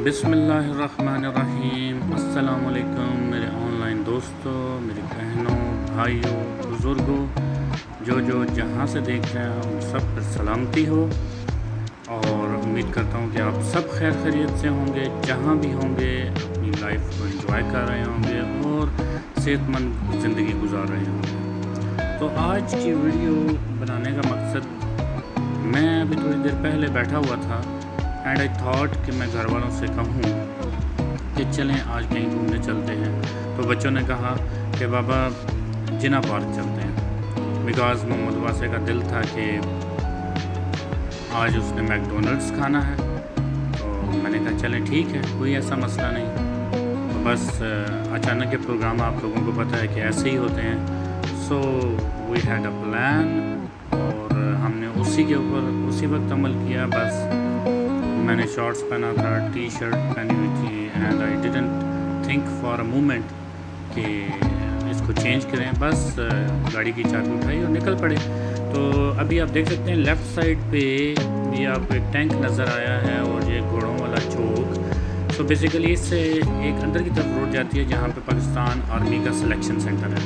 बिस्मिल्लाहिर्रहमानिर्रहीम। अस्सलामुअलैकुम मेरे ऑनलाइन दोस्तों, मेरी बहनों, भाइयों, बुज़ुर्गों, जो जहाँ से देख रहे हैं उन सब पर सलामती हो। और उम्मीद करता हूँ कि आप सब खैर खैरियत से होंगे, जहाँ भी होंगे अपनी लाइफ को एंजॉय कर रहे होंगे और सेहतमंद ज़िंदगी गुजार रहे होंगे। तो आज की वीडियो बनाने का मकसद, मैं अभी थोड़ी देर पहले बैठा हुआ था एंड आई थॉट कि मैं घर वालों से कहूँ कि चलें आज कहीं घूमने चलते हैं। तो बच्चों ने कहा कि बाबा जिना पार्क चलते हैं, बिकॉज़ मोहम्मद वासे का दिल था कि आज उसने मैकडोनल्ड्स खाना है। तो मैंने कहा चलें ठीक है, कोई ऐसा मसला नहीं। तो बस अचानक के प्रोग्राम आप लोगों को पता है कि ऐसे ही होते हैं। So we had a plan और हमने उसी के ऊपर उसी वक्त अमल किया। बस मैंने शॉर्ट्स पहना था, टी शर्ट पहनी हुई थी and I didn't think for a moment कि इसको चेंज करें। बस गाड़ी की चाबी उठाई और निकल पड़े। तो अभी आप देख सकते हैं लेफ़्ट साइड पे ये आपको एक टैंक नज़र आया है और ये घोड़ों वाला चौक। सो बेसिकली इससे एक अंदर की तरफ रोड जाती है जहाँ पे पाकिस्तान आर्मी का सिलेक्शन सेंटर है।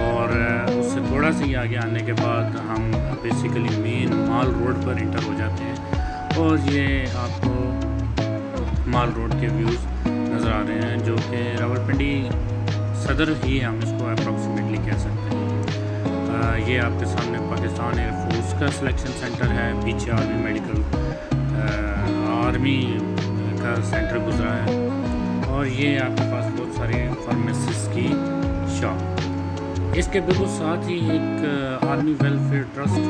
और उससे थोड़ा सा ही आगे आने के बाद हम बेसिकली मेन माल रोड पर इंटर हो जाते हैं। और ये आपको माल रोड के व्यूज़ नज़र आ रहे हैं, जो कि रावलपिंडी सदर ही हम इसको अप्रॉक्सीमेटली कह सकते हैं। ये आपके सामने पाकिस्तान एयरफोर्स का सिलेक्शन सेंटर है, पीछे आर्मी मेडिकल आर्मी का सेंटर गुजरा है और ये आपके पास बहुत सारी फार्मेसिस्ट की शॉप। इसके बिल्कुल साथ ही एक आर्मी वेलफेयर ट्रस्ट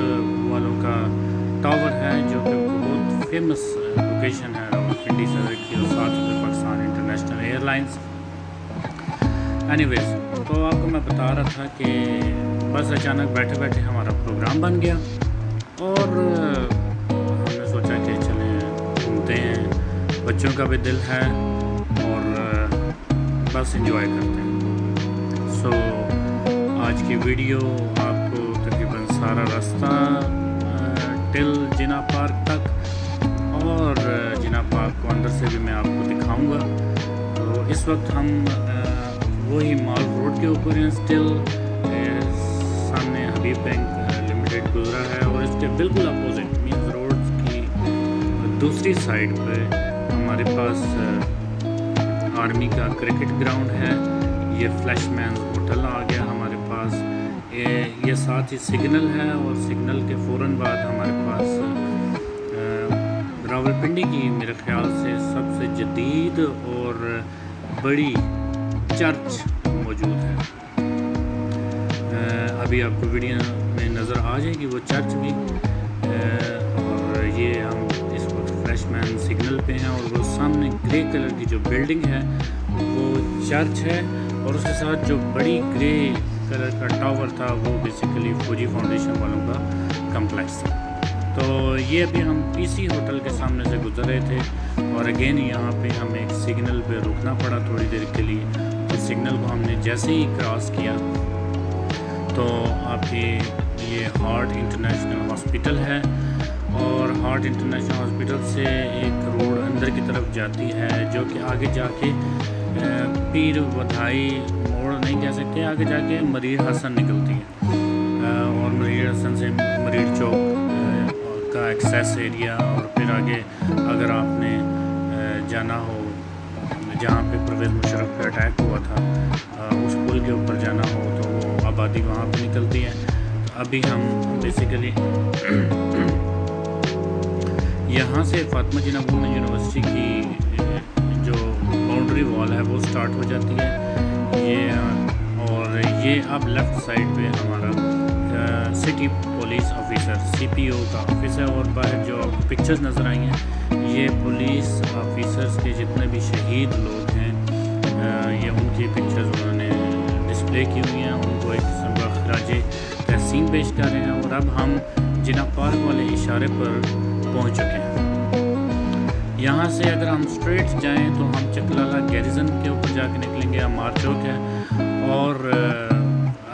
वालों का टावर है, जो कि बहुत फेमस लोकेशन है रावलपिंडी सदर की और साथ में पाकिस्तान इंटरनेशनल एयरलाइंस। एनीवेज, तो आपको मैं बता रहा था कि बस अचानक बैठे बैठे हमारा प्रोग्राम बन गया और हमने सोचा कि चलें घूमते हैं, बच्चों का भी दिल है और बस एंजॉय करते हैं। सो आज की वीडियो आपको तकरीबन सारा रास्ता टिल जिना पार्क तक और जिना पार्क को अंदर से भी मैं आपको दिखाऊंगा। तो इस वक्त हम वही माल रोड के ऊपर हैं स्टिल। सामने हबीब बैंक लिमिटेड गुजरा है और इसके बिल्कुल अपोजिट मीन्स रोड की दूसरी साइड पे हमारे पास आर्मी का क्रिकेट ग्राउंड है। ये फ्लैशमैन होटल आ गया हमारे पास। ये साथ ही सिग्नल है और सिग्नल के फ़ौरन बाद हमारे पास रावलपिंडी की मेरे ख्याल से सबसे जदीद और बड़ी चर्च मौजूद है। अभी आपको वीडियो में नज़र आ जाएगी वो चर्च भी। और ये हम इस वक्त फ्लैशमैन सिग्नल पे हैं और वो सामने ग्रे कलर की जो बिल्डिंग है वो चर्च है और उसके साथ जो बड़ी ग्रे कलर का टावर था वो बेसिकली फौजी फाउंडेशन वालों का कम्प्लेक्स था। तो ये अभी हम पीसी होटल के सामने से गुजर रहे थे और अगेन यहाँ पे हमें एक सिग्नल पे रुकना पड़ा थोड़ी देर के लिए। तो सिग्नल को हमने जैसे ही क्रॉस किया तो आपके ये हार्ट इंटरनेशनल हॉस्पिटल है और हार्ट इंटरनेशनल हॉस्पिटल से एक रोड अंदर की तरफ जाती है जो कि आगे जाके पीर वधाई मोड़ नहीं कह सकते, आगे जाके मरीर हसन निकलती है और मरीर हसन से मरीर चौक का एक्सेस एरिया और फिर आगे अगर आपने जाना हो जहाँ पे परवेज़ मुशर्रफ पे अटैक हुआ था उस पुल के ऊपर जाना हो तो वो आबादी वहाँ पे निकलती है। तो अभी हम बेसिकली यहाँ से फातिमा जिन्ना वुमेन यूनिवर्सिटी की जो बाउंड्री वॉल है वो स्टार्ट हो जाती है और ये अब लेफ़्ट साइड पे हमारा सिटी पुलिस ऑफिसर सीपीओ का ऑफिस है। और बाहर जो आपको पिक्चर्स नज़र आई हैं ये पुलिस ऑफिसर्स के जितने भी शहीद लोग हैं ये उनकी पिक्चर्स उन्होंने डिस्प्ले की हुई हैं। उनको एक किस्म का खराज तहसीन पेश कर रहे हैं और अब हम जिना पार्क वाले इशारे पर पहुंच चुके हैं। यहाँ से अगर हम स्ट्रेट जाएं तो हम चकलाला गैरिजन के ऊपर जाके निकलेंगे, अमार चौक है। और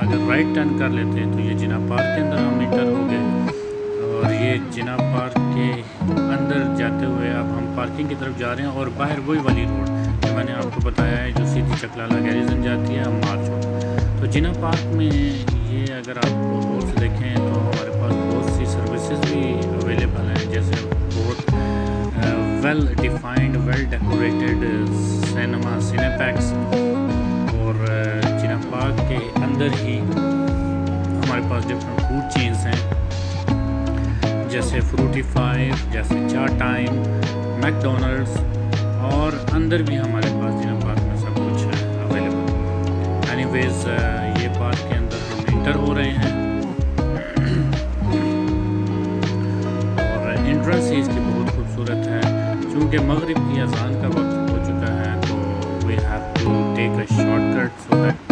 अगर राइट टर्न कर लेते हैं तो ये जिना पार्क के अंदर हम इंटर हो गए और ये जिना पार्क के अंदर जाते हुए अब हम पार्किंग बिल्डिंग की तरफ जा रहे हैं और बाहर वही वाली रोड जो मैंने आपको बताया है, जो सीधी चकलाला गैरिजन जाती है मार्च। तो जिना पार्क में ये अगर आप गौर से देखें तो हमारे पास बहुत सी सर्विसेज भी अवेलेबल हैं, जैसे बहुत well defined well decorated cinema Cinepax, और जिना पार्क के अंदर ही हमारे पास डिफरेंट फूड चेन्स हैं, जैसे फ्रूटी फाइव, जैसे चार टाइम, मैकडोनल्ड्स, और अंदर भी हमारे पास जिना पार्क में सब कुछ अवेलेबल। एनीवेज ये पार्क के अंदर हम इंटर हो रहे हैं और एंट्रेंस ही इसकी बहुत खूबसूरत है। चूँकि मगरिब की अजान का वक्त हो चुका है तो we have to take a shortcut so that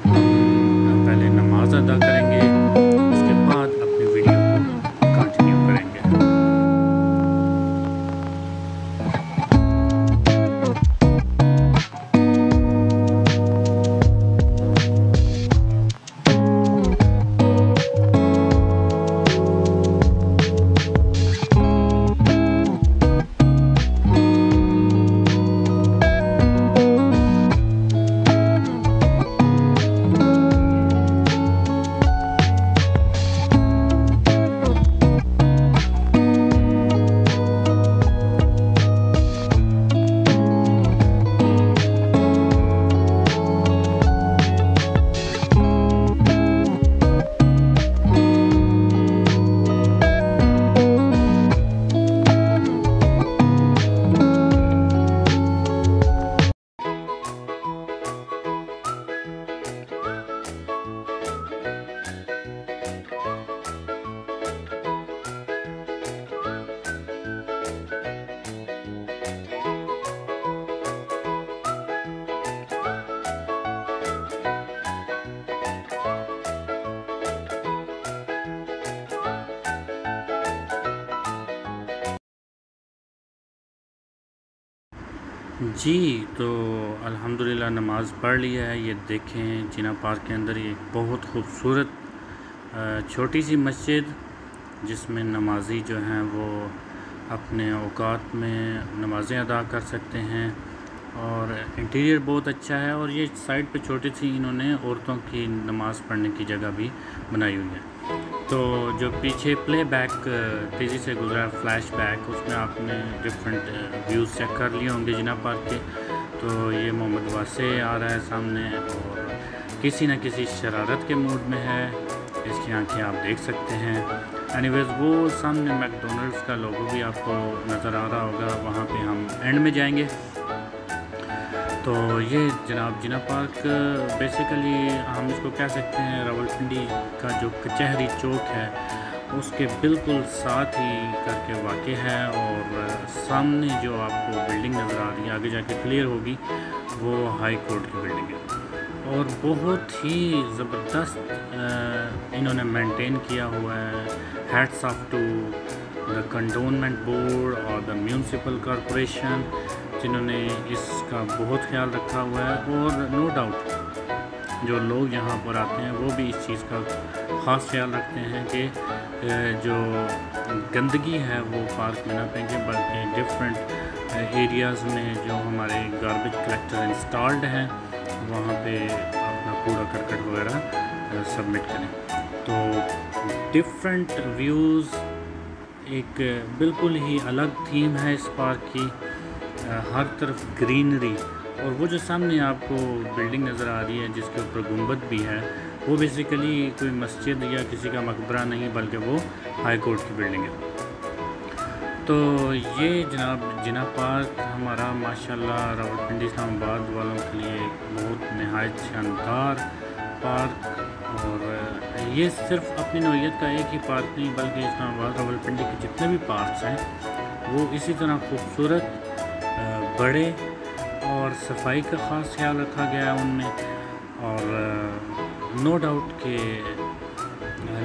हम पहले नमाज अदा करेंगे, उसके बाद अपनी वीडियो को कंटिन्यू करेंगे। जी, तो अल्हम्दुलिल्लाह नमाज़ पढ़ लिया है। ये देखें जिना पार्क के अंदर ये बहुत खूबसूरत छोटी सी मस्जिद, जिसमें नमाजी जो हैं वो अपने औकात में नमाज़ें अदा कर सकते हैं, और इंटीरियर बहुत अच्छा है। और ये साइड पे छोटी सी इन्होंने औरतों की नमाज़ पढ़ने की जगह भी बनाई हुई है। तो जो पीछे प्ले बैक तेज़ी से गुजरा फ्लैश बैक, उसमें आपने डिफरेंट व्यूज़ चेक कर लिए होंगे जिना पार्क के। तो ये मोहम्मद वासे आ रहा है सामने और किसी न किसी शरारत के मूड में है, इसकी आंखें आप देख सकते हैं। एनीवेज वो सामने मैकडोनल्ड्स का लोगो भी आपको नज़र आ रहा होगा, वहाँ पे हम एंड में जाएंगे। तो ये जनाब जिना पार्क बेसिकली हम इसको कह सकते हैं रावलपिंडी का जो कचहरी चौक है उसके बिल्कुल साथ ही करके वाक़ है, और सामने जो आपको बिल्डिंग नज़र आ रही है आगे जाके क्लियर होगी, वो हाई कोर्ट की बिल्डिंग है। और बहुत ही ज़बरदस्त इन्होंने मेंटेन किया हुआ है। Hats off to the cantonment board और द म्यूनसिपल कॉरपोरेशन, जिन्होंने इसका बहुत ख्याल रखा हुआ है। और नो डाउट जो लोग यहाँ पर आते हैं वो भी इस चीज़ का ख़ास ख्याल रखते हैं कि जो गंदगी है वो पार्क में ना फेंकें, बल्कि डिफरेंट एरियाज़ में जो हमारे गार्बेज कलेक्टर इंस्टॉल्ड हैं वहाँ पे अपना कूड़ा करकट वगैरह सबमिट करें। तो डिफरेंट व्यूज़, एक बिल्कुल ही अलग थीम है इस पार्क की, हर तरफ ग्रीनरी। और वो जो सामने आपको बिल्डिंग नज़र आ रही है जिसके ऊपर गुंबद भी है, वो बेसिकली कोई मस्जिद या किसी का मकबरा नहीं, बल्कि वो हाई कोर्ट की बिल्डिंग है। तो ये जनाब जिना पार्क हमारा माशाल्लाह रावलपिंडी इस्लामाबाद वालों के लिए बहुत नहायत शानदार पार्क, और ये सिर्फ अपनी नौइयत का एक ही पार्क नहीं बल्कि इस्लामाबाद रावलपिंडी के जितने भी पार्क्स हैं वो इसी तरह खूबसूरत, बड़े, और सफाई का ख़ास ख्याल रखा गया है उनमें। और नो डाउट के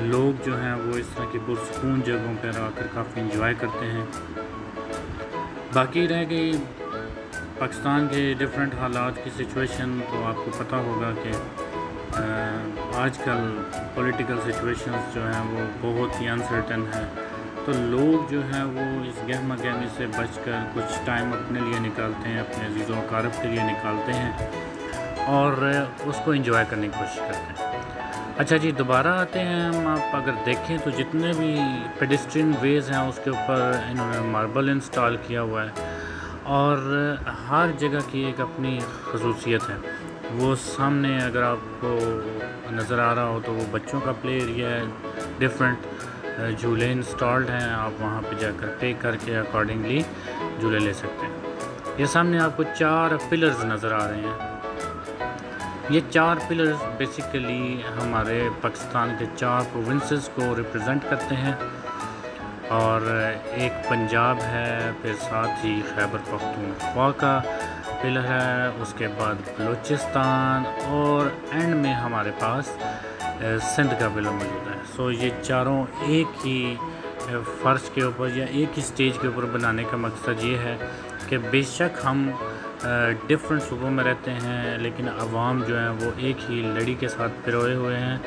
लोग जो हैं वो इस तरह की पुरसकून जगहों पर आकर काफ़ी इंजॉय करते हैं। बाकी रह गई पाकिस्तान के डिफरेंट हालात की सिचुएशन, तो आपको पता होगा कि आजकल पॉलिटिकल सिचुएशंस जो हैं वो बहुत ही अनसर्टन है। तो लोग जो हैं वो इस गहमा गहमी से बचकर कुछ टाइम अपने लिए निकालते हैं, अपने अज़ीज़ों क़ारब के लिए निकालते हैं और उसको एंजॉय करने की कोशिश करते हैं। अच्छा जी, दोबारा आते हैं हम। आप अगर देखें तो जितने भी पेडेस्ट्रियन वेज़ हैं उसके ऊपर इन्होंने मार्बल इंस्टॉल किया हुआ है और हर जगह की एक अपनी खसूसियत है। वो सामने अगर आपको नज़र आ रहा हो तो वो बच्चों का प्ले एरिया है, डिफरेंट झूले इंस्टॉल्ड हैं, आप वहाँ पे जाकर पे करके अकॉर्डिंगली झूले ले सकते हैं। ये सामने आपको 4 पिलर्स नज़र आ रहे हैं। ये 4 पिलर्स बेसिकली हमारे पाकिस्तान के 4 प्रोविंसेस को रिप्रेजेंट करते हैं और एक पंजाब है, फिर साथ ही खैबर पख्तूनख्वा का पिलर है, उसके बाद बलूचिस्तान और एंड में हमारे पास सिंध का पिलर मौजूद है। सो ये चारों एक ही फ़र्श के ऊपर या एक ही स्टेज के ऊपर बनाने का मकसद ये है कि बेशक हम डिफरेंट सूबों में रहते हैं लेकिन अवाम जो है वो एक ही लड़ी के साथ पिरोए हुए हैं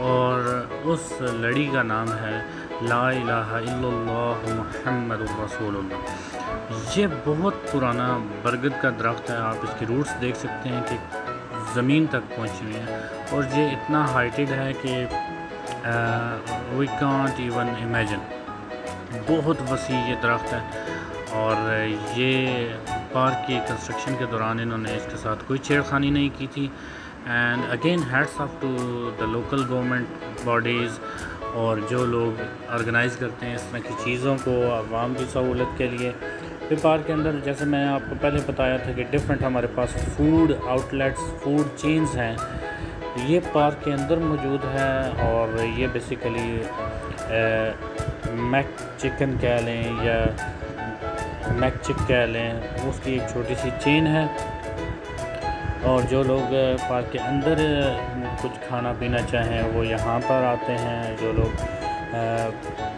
और उस लड़ी का नाम है ला इलाहा इल्लल्लाह मुहम्मदुर रसूलुल्लाह। ये बहुत पुराना बरगद का दरख्त है, आप इसकी रूट्स देख सकते हैं कि ज़मीन तक पहुँची हुई हैं और ये इतना हाइटेड है कि वी कांट इवन इमेजिन। बहुत वसी ये दरख्त है और ये पार्क की कंस्ट्रक्शन के दौरान इन्होंने इसके साथ कोई छेड़खानी नहीं की थी। And again hats off to the local government bodies और जो लोग ऑर्गेनाइज़ करते हैं इस तरह की चीज़ों को आवाम की सहूलत के लिए। फिर पार्क के अंदर जैसे मैं आपको पहले बताया था कि डिफरेंट हमारे पास फूड आउटलेट्स, फूड चेन्स हैं, ये पार्क के अंदर मौजूद है और ये बेसिकली मैक चिकन कह लें या मैक चिक कह लें, उसकी एक छोटी सी चेन है और जो लोग पार्क के अंदर कुछ खाना पीना चाहें वो यहाँ पर आते हैं। जो लोग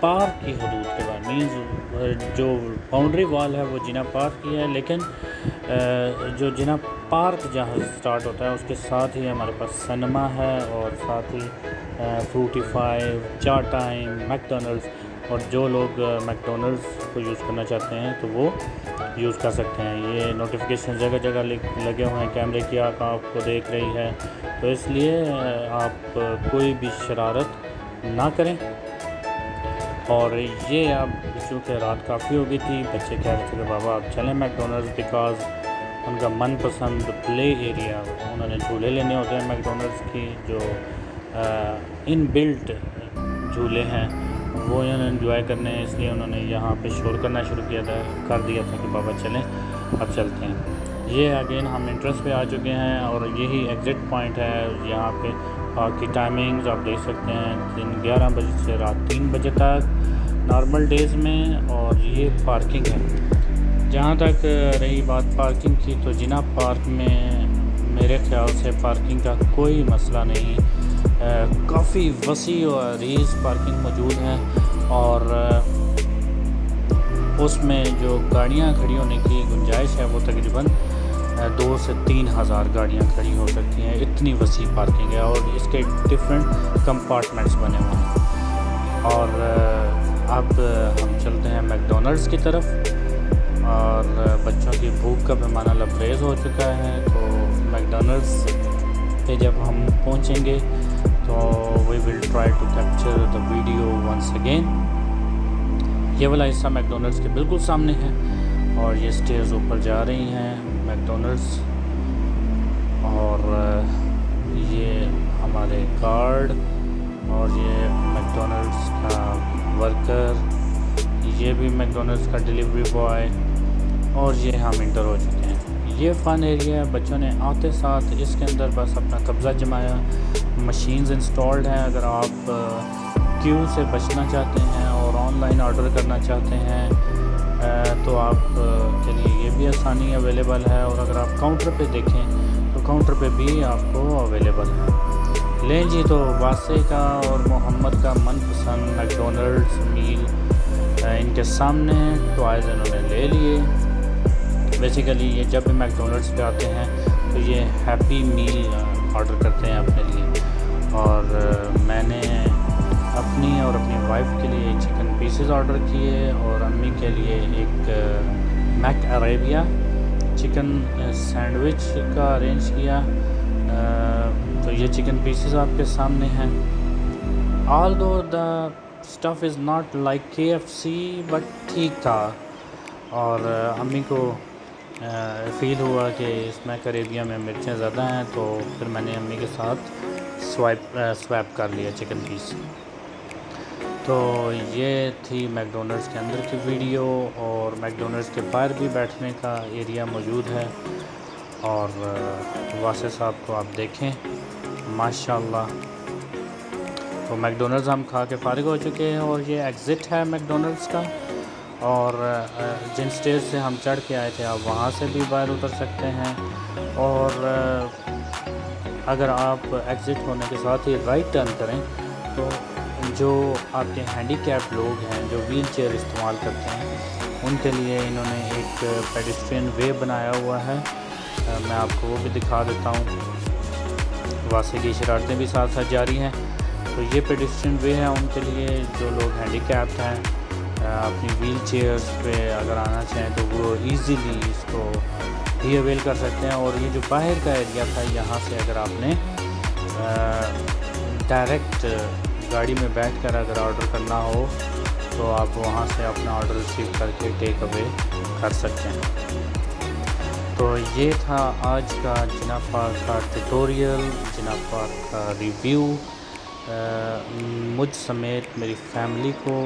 पार्क की हदूद के बाद मीन्स जो बाउंड्री वॉल है वो जिना पार्क की है, लेकिन जो जिना पार्क जहाँ स्टार्ट होता है उसके साथ ही हमारे पास सिनेमा है और साथ ही फ्रूटीफाई, चार टाइम, मैकडॉनल्ड्स और जो लोग मैकडॉनल्ड्स को यूज़ करना चाहते हैं तो वो यूज़ कर सकते हैं। ये नोटिफिकेशन जगह जगह लगे हुए हैं, कैमरे की आँख आपको देख रही है, तो इसलिए आप कोई भी शरारत ना करें। और ये अब चूँकि रात काफ़ी हो गई थी, बच्चे कह रहे थे कि बाबा आप चलें मैकडॉनल्ड्स, बिकॉज़ उनका मनपसंद प्ले एरिया, उन्होंने झूले लेने होते हैं मैकडॉनल्ड्स की जो इन बिल्ट झूले हैं वो इन्होंने एंजॉय करने हैं, इसलिए उन्होंने यहाँ पे शोर करना शुरू कर दिया था कि बाबा चलें अब चलते हैं। ये अगेन हम इंट्रेंस पे आ चुके हैं और यही एग्ज़िट पॉइंट है। यहाँ पे पार्क की टाइमिंग्स आप देख सकते हैं, दिन 11 बजे से रात 3 बजे तक नॉर्मल डेज़ में, और ये पार्किंग है। जहाँ तक रही बात पार्किंग की, तो जिना पार्क में मेरे ख़्याल से पार्किंग का कोई मसला नहीं, काफ़ी वसी और अरीज़ पार्किंग मौजूद है और उसमें जो गाड़ियाँ खड़ी होने की गुंजाइश है वो तकरीबन 2 से 3 हज़ार गाड़ियाँ खड़ी हो सकती हैं, इतनी वसी पार्किंग है और इसके डिफरेंट कंपार्टमेंट्स बने हुए हैं। और अब हम चलते हैं मैकडॉनल्ड्स की तरफ और बच्चों की भूख का पैमाना लबरेज़ हो चुका है, तो मैकडॉनल्ड्स पे जब हम पहुंचेंगे तो we will try to capture the video once again. ये वाला हिस्सा मैकडॉनल्ड्स के बिल्कुल सामने है और ये स्टेयर्स ऊपर जा रही हैं मैकडॉनल्ड्स, और ये हमारे गार्ड और ये मैकडॉनल्ड्स का वर्कर, ये भी मैकडॉनल्ड्स का डिलीवरी बॉय, और ये हम इंटर हो चुके हैं। ये फ़न एरिया है, बच्चों ने आते साथ इसके अंदर बस अपना कब्ज़ा जमाया। मशीन्स इंस्टॉल्ड हैं, अगर आप क्यू से बचना चाहते हैं और ऑनलाइन ऑर्डर करना चाहते हैं तो आप के लिए ये भी आसानी अवेलेबल है, और अगर आप काउंटर पे देखें तो काउंटर पे भी आपको अवेलेबल है। लें जी, तो वासे का और मोहम्मद का मनपसंद मैकडॉनल्ड्स मील इनके सामने टॉयज़ इन्होंने ले लिए। बेसिकली ये जब भी मैकडॉनल्ड्स पे आते हैं तो ये हैप्पी मील ऑर्डर करते हैं अपने लिए, और मैंने अपनी और अपनी वाइफ के लिए चिकन पीसेस ऑर्डर किए और अम्मी के लिए एक मैक अरेबिया चिकन सैंडविच का अरेंज किया। तो ये चिकन पीसेस आपके सामने हैं। Although the stuff is not like KFC but ठीक था। और अम्मी को फ़ील हुआ कि इस मैक अरेबिया में मिर्चें ज़्यादा हैं, तो फिर मैंने अम्मी के साथ स्वैप कर लिया चिकन पीस। तो ये थी मैकडोनल्ड्स के अंदर की वीडियो, और मैकडोनल्ड्स के बाहर भी बैठने का एरिया मौजूद है। और वासे साहब को आप देखें माशाल्लाह। तो मैकडोनल्ड्स हम खा के फ़ारिग हो चुके हैं और ये एग्ज़िट है मैकडोनल्ड्स का। और जिन स्टेज से हम चढ़ के आए थे आप वहाँ से भी बाहर उतर सकते हैं। और अगर आप एग्ज़िट होने के साथ ही राइट टर्न करें तो जो आपके हैंडीकैप लोग हैं जो व्हील चेयर इस्तेमाल करते हैं उनके लिए इन्होंने एक पेडेस्ट्रियन वे बनाया हुआ है। मैं आपको वो भी दिखा देता हूँ। वासे की शरारतें भी साथ साथ जारी हैं। तो ये पेडेस्ट्रियन वे है उनके लिए जो लोग हैंडीकैप्ड हैं, अपनी व्हील चेयर्स पे अगर आना चाहें तो वो इजीली इसको भी अवेल कर सकते हैं। और ये जो बाहर का एरिया था, यहाँ से अगर आपने डायरेक्ट गाड़ी में बैठकर अगर ऑर्डर करना हो तो आप वहाँ से अपना ऑर्डर रिसीव करके टेक अवे कर सकते हैं। तो ये था आज का जिना पार्क का ट्यूटोरियल, जिना पार्क का रिव्यू। मुझ समेत मेरी फैमिली को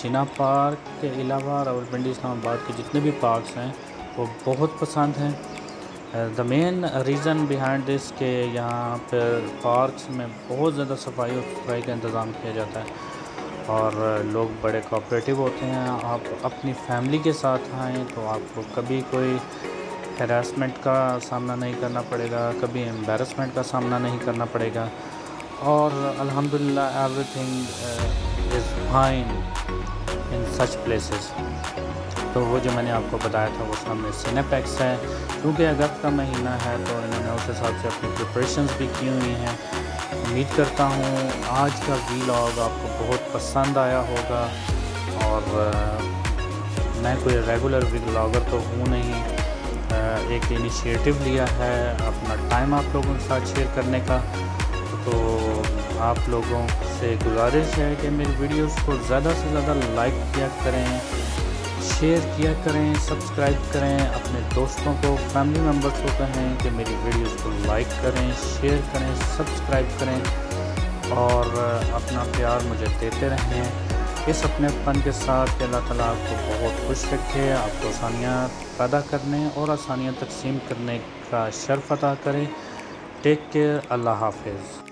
जिना पार्क के अलावा रावलपिंडी इस्लामाबाद के जितने भी पार्क्स हैं वो बहुत पसंद हैं। The main reason behind this के यहाँ पर पार्क्स में बहुत ज़्यादा सफाई और सुथराई का इंतज़ाम किया जाता है और लोग बड़े कोऑपरेटिव होते हैं। आप अपनी फैमिली के साथ आएँ तो आपको कभी कोई हैरेसमेंट का सामना नहीं करना पड़ेगा, कभी एम्बैरसमेंट का सामना नहीं करना पड़ेगा। और अल्हम्दुलिल्लाह everything is fine in such places. तो वो जो मैंने आपको बताया था वो सामने सिनेपैक्स है। क्योंकि अगस्त का महीना है तो इन्होंने उस हिसाब से अपनी प्रिपरेशंस भी की हुई हैं। उम्मीद करता हूँ आज का व्लॉग आपको बहुत पसंद आया होगा। और मैं कोई रेगुलर व्लॉगर तो हूँ नहीं, एक इनिशिएटिव लिया है अपना टाइम आप लोगों के साथ शेयर करने का। तो आप लोगों से गुजारिश है कि मेरी वीडियोस को ज़्यादा से ज़्यादा लाइक किया करें, शेयर किया करें, सब्सक्राइब करें, अपने दोस्तों को, फैमिली मेम्बर्स को कहें कि मेरी वीडियोस को लाइक करें, शेयर करें, सब्सक्राइब करें और अपना प्यार मुझे देते रहें। इस अपनेपन के साथ कि अल्लाह ताला आपको बहुत खुश रखे, आपको आसानियाँ पैदा करने और आसानियाँ तकसीम करने का शर्फ अता करें। टेक केयर, अल्लाह हाफिज़।